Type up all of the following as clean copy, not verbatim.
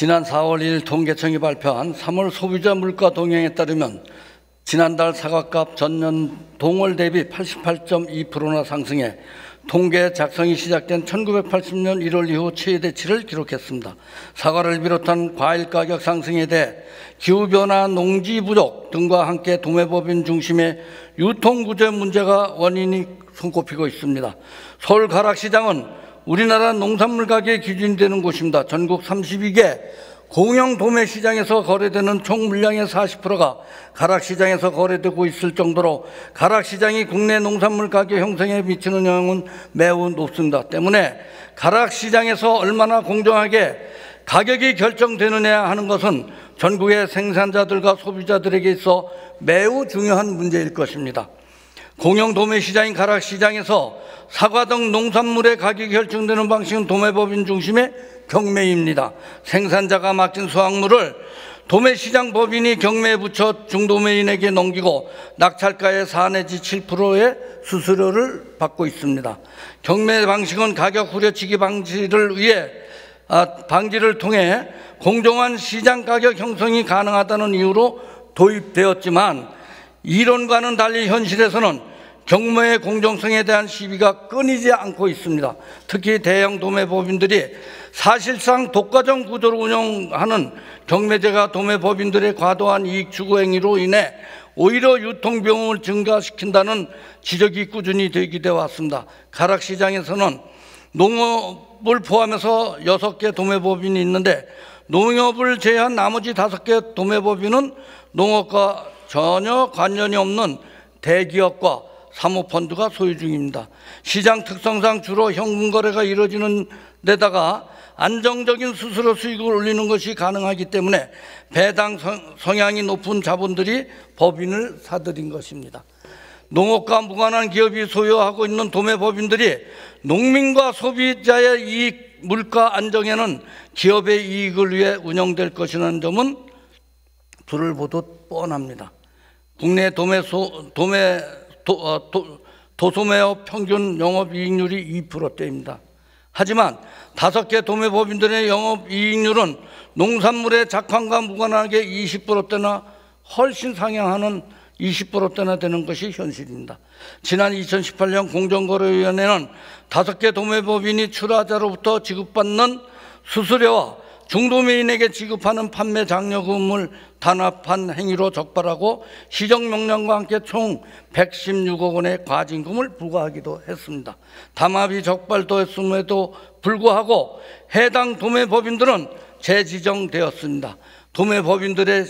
지난 4월 1일 통계청이 발표한 3월 소비자 물가 동향에 따르면 지난달 사과값 전년 동월 대비 88.2%나 상승해 통계 작성이 시작된 1980년 1월 이후 최대치를 기록했습니다. 사과를 비롯한 과일 가격 상승에 대해 기후변화, 농지 부족 등과 함께 도매법인 중심의 유통구조 문제가 원인이 손꼽히고 있습니다. 서울 가락시장은 우리나라 농산물 가격의 기준이 되는 곳입니다. 전국 32개 공영 도매시장에서 거래되는 총 물량의 40%가 가락시장에서 거래되고 있을 정도로 가락시장이 국내 농산물 가격 형성에 미치는 영향은 매우 높습니다. 때문에 가락시장에서 얼마나 공정하게 가격이 결정되느냐 하는 것은 전국의 생산자들과 소비자들에게 있어 매우 중요한 문제일 것입니다. 공영 도매시장인 가락시장에서 사과 등 농산물의 가격이 결정되는 방식은 도매법인 중심의 경매입니다. 생산자가 맡긴 수확물을 도매시장 법인이 경매에 붙여 중도매인에게 넘기고 낙찰가의 4 내지 7%의 수수료를 받고 있습니다. 경매 방식은 가격 후려치기 방지를 통해 공정한 시장 가격 형성이 가능하다는 이유로 도입되었지만 이론과는 달리 현실에서는 경매의 공정성에 대한 시비가 끊이지 않고 있습니다. 특히 대형 도매법인들이 사실상 독과점 구조로 운영하는 경매제가 도매법인들의 과도한 이익 추구 행위로 인해 오히려 유통비용을 증가시킨다는 지적이 꾸준히 제기돼 왔습니다. 가락시장에서는 농업을 포함해서 6개 도매법인이 있는데 농업을 제외한 나머지 5개 도매법인은 농업과 전혀 관련이 없는 대기업과 사모펀드가 소유 중입니다. 시장 특성상 주로 현금 거래가 이루어지는 데다가 안정적인 수수료 수익을 올리는 것이 가능하기 때문에 배당 성향이 높은 자본들이 법인을 사들인 것입니다. 농업과 무관한 기업이 소유하고 있는 도매법인들이 농민과 소비자의 이익, 물가 안정에는 기업의 이익을 위해 운영될 것이라는 점은 불을 보듯 뻔합니다. 국내 도소매업 평균 영업이익률이 2%대입니다. 하지만 5개 도매법인들의 영업이익률은 농산물의 작황과 무관하게 20%대나 훨씬 상향하는 20%대나 되는 것이 현실입니다. 지난 2018년 공정거래위원회는 5개 도매법인이 출하자로부터 지급받는 수수료와 중도매인에게 지급하는 판매 장려금을 단합한 행위로 적발하고 시정명령과 함께 총 116억 원의 과징금을 부과하기도 했습니다. 담합이 적발됐음에도 불구하고 해당 도매법인들은 재지정되었습니다. 도매법인들의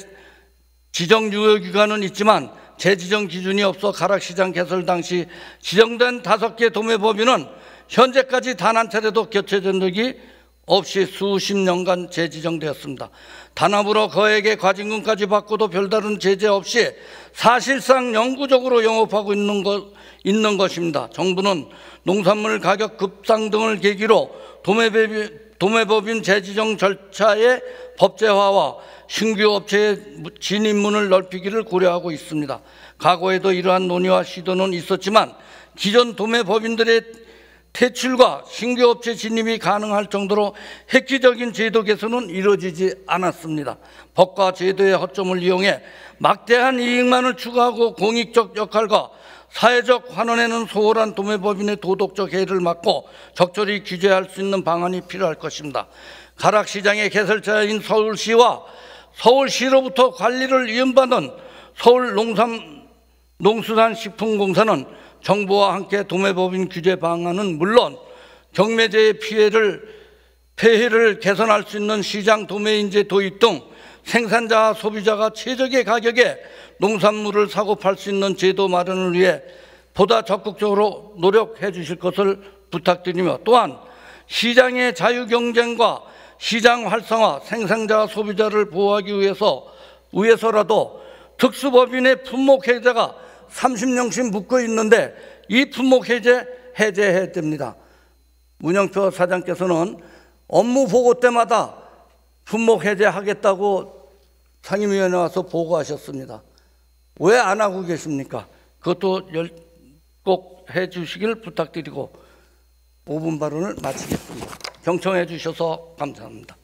지정 유효기간은 있지만 재지정 기준이 없어 가락시장 개설 당시 지정된 5개 도매법인은 현재까지 단 한 차례도 교체된 적이 없이 수십 년간 재지정되었습니다. 단합으로 거액의 과징금까지 받고도 별다른 제재 없이 사실상 영구적으로 영업하고 있는 것입니다. 정부는 농산물 가격 급상등을 계기로 도매법인 재지정 절차의 법제화와 신규 업체의 진입문을 넓히기를 고려하고 있습니다. 과거에도 이러한 논의와 시도는 있었지만 기존 도매법인들의 퇴출과 신규 업체 진입이 가능할 정도로 획기적인 제도 개선은 이루어지지 않았습니다. 법과 제도의 허점을 이용해 막대한 이익만을 추구하고 공익적 역할과 사회적 환원에는 소홀한 도매법인의 도덕적 해를 막고 적절히 규제할 수 있는 방안이 필요할 것입니다. 가락시장의 개설자인 서울시와 서울시로부터 관리를 위임받은 서울농수산식품공사는 정부와 함께 도매법인 규제 방안은 물론 경매제의 폐해를 개선할 수 있는 시장 도매인제 도입 등 생산자와 소비자가 최적의 가격에 농산물을 사고 팔 수 있는 제도 마련을 위해 보다 적극적으로 노력해 주실 것을 부탁드리며 또한 시장의 자유경쟁과 시장 활성화, 생산자와 소비자를 보호하기 위해서라도 특수법인의 품목해제가 30년씩 묶어 있는데 이 품목해제 해제해야 됩니다. 문영표 사장께서는 업무 보고 때마다 품목해제하겠다고 상임위원회에 와서 보고하셨습니다. 왜 안 하고 계십니까? 그것도 꼭 해주시길 부탁드리고 5분 발언을 마치겠습니다. 경청해 주셔서 감사합니다.